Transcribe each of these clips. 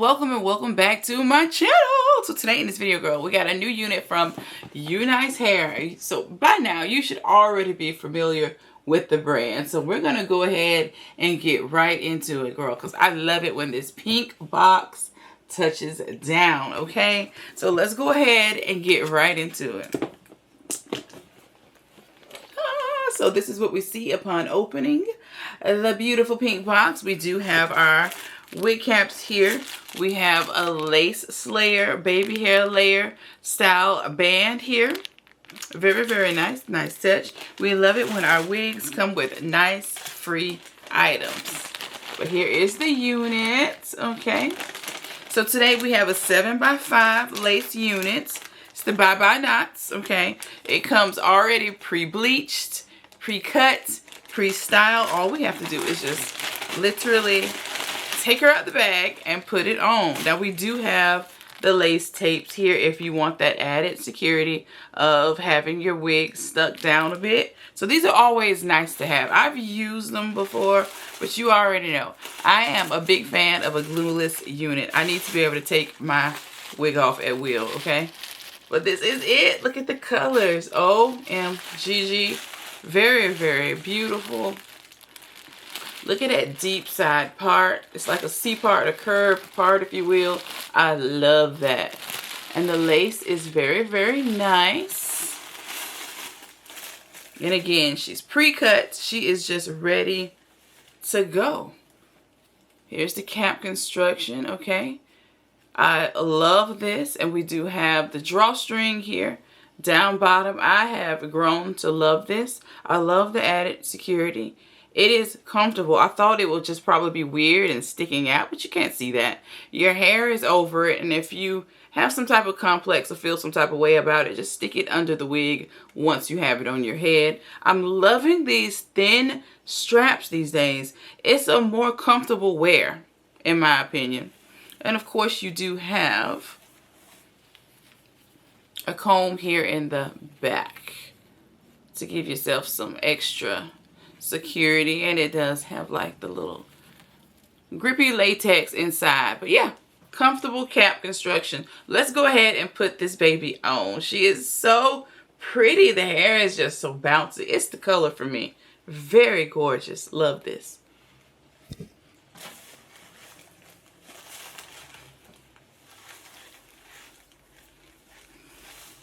welcome and welcome back to my channel. So today in this video, girl, we got a new unit from UNice Hair. So by now you should already be familiar with the brand. So we're gonna go ahead and get right into it, girl, because I love it when this pink box touches down. Okay, so let's go ahead and get right into it. So this is what we see upon opening the beautiful pink box. We do have our wig caps here. We have a lace slayer, baby hair layer style band here. Very, very nice. Nice touch. We love it when our wigs come with nice free items. But here is the unit. Okay. So today we have a 7x5 lace unit. It's the bye-bye knots. Okay. It comes already pre-bleached, pre-cut, pre-styled. All we have to do is just literally take her out the bag and put it on. Now we do have the lace tapes here if you want that added security of having your wig stuck down a bit. So these are always nice to have. I've used them before, but you already know. I am a big fan of a glueless unit. I need to be able to take my wig off at will, okay? But this is it. Look at the colors. OMGG. Very, very beautiful. Look at that deep side part. It's like a C part, a curved part, if you will. I love that. And the lace is very, very nice. And again, she's pre-cut. She is just ready to go. Here's the cap construction, okay? I love this. And we do have the drawstring here. Down bottom, I have grown to love this. I love the added security. It is comfortable. I thought it would just probably be weird and sticking out, but you can't see that. Your hair is over it, and if you have some type of complex or feel some type of way about it, just stick it under the wig once you have it on your head. I'm loving these thin straps these days. It's a more comfortable wear, in my opinion. And of course, you do have a comb here in the back to give yourself some extra security, and it does have like the little grippy latex inside. But yeah, comfortable cap construction. Let's go ahead and put this baby on. She is so pretty. The hair is just so bouncy. It's the color for me. Very gorgeous. Love this.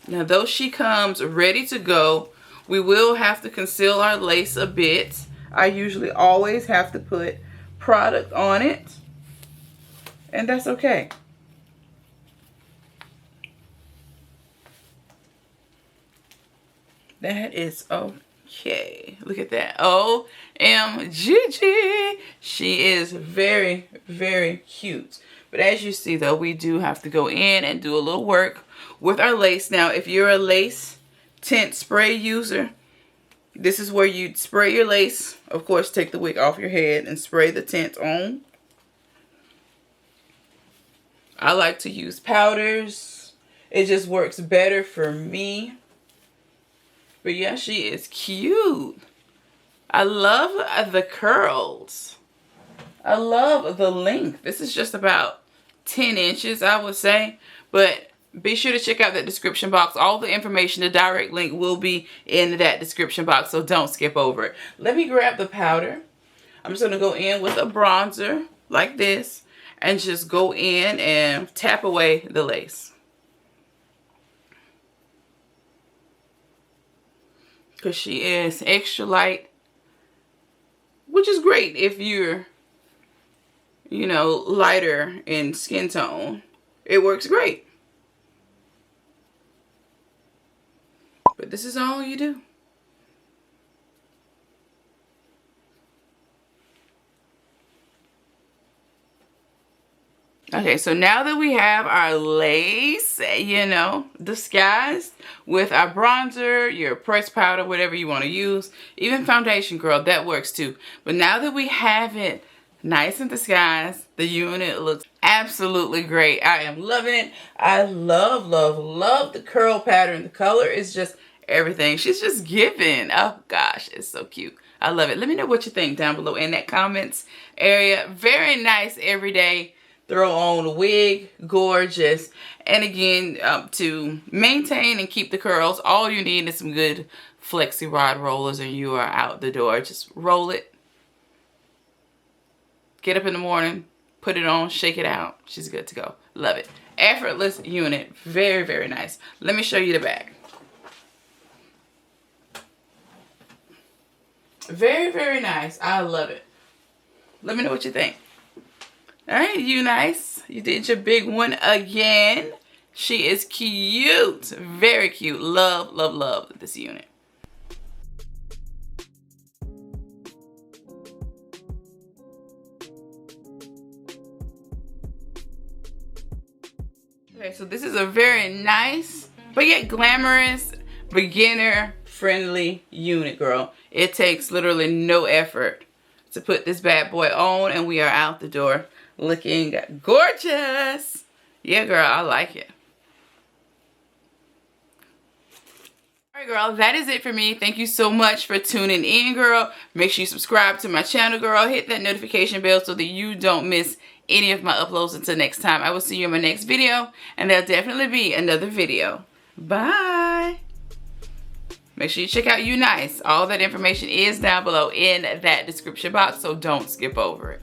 Now, though she comes ready to go, we will have to conceal our lace a bit. I usually always have to put product on it, and that's okay. That is okay. Look at that. OMGG. She is very, very cute. But as you see, though, we do have to go in and do a little work with our lace. Now, if you're a lace tint spray user, this is where you spray your lace. Of course, take the wig off your head and spray the tint on. I like to use powders. It just works better for me. But yeah, she is cute. I love the curls. I love the length. This is just about 10 inches, I would say. But be sure to check out that description box. All the information, the direct link will be in that description box, so don't skip over it. Let me grab the powder. I'm just going to go in with a bronzer like this and just go in and tap away the lace. Because she is extra light, which is great if you're, you know, lighter in skin tone. It works great. But this is all you do. Okay, so now that we have our lace, you know, disguised with our bronzer, your pressed powder, whatever you want to use, even foundation, girl, that works too. But now that we have it nice and disguised, the unit looks absolutely great. I am loving it. I love, love, love the curl pattern. The color is just everything. She's just giving. Oh gosh, it's so cute. I love it. Let me know what you think down below in that comments area. Very nice everyday throw on a wig, gorgeous. And again, to maintain and keep the curls, all you need is some good flexi rod rollers and you are out the door. Just roll it, get up in the morning, put it on, shake it out. She's good to go. Love it. Effortless unit. Very, very nice. Let me show you the back. Very, very nice. I love it. Let me know what you think. All right, UNice. You did your big one again. She is cute. Very cute. Love, love, love this unit. Okay, so this is a very nice, but yet glamorous, beginner-friendly unit, girl. It takes literally no effort to put this bad boy on, and we are out the door looking gorgeous. Yeah, girl, I like it. All right, girl, that is it for me. Thank you so much for tuning in, girl. Make sure you subscribe to my channel, girl. Hit that notification bell so that you don't miss any of my uploads. Until next time, I will see you in my next video, and there'll definitely be another video. Bye. Make sure you check out UNice. All that information is down below in that description box, so don't skip over it.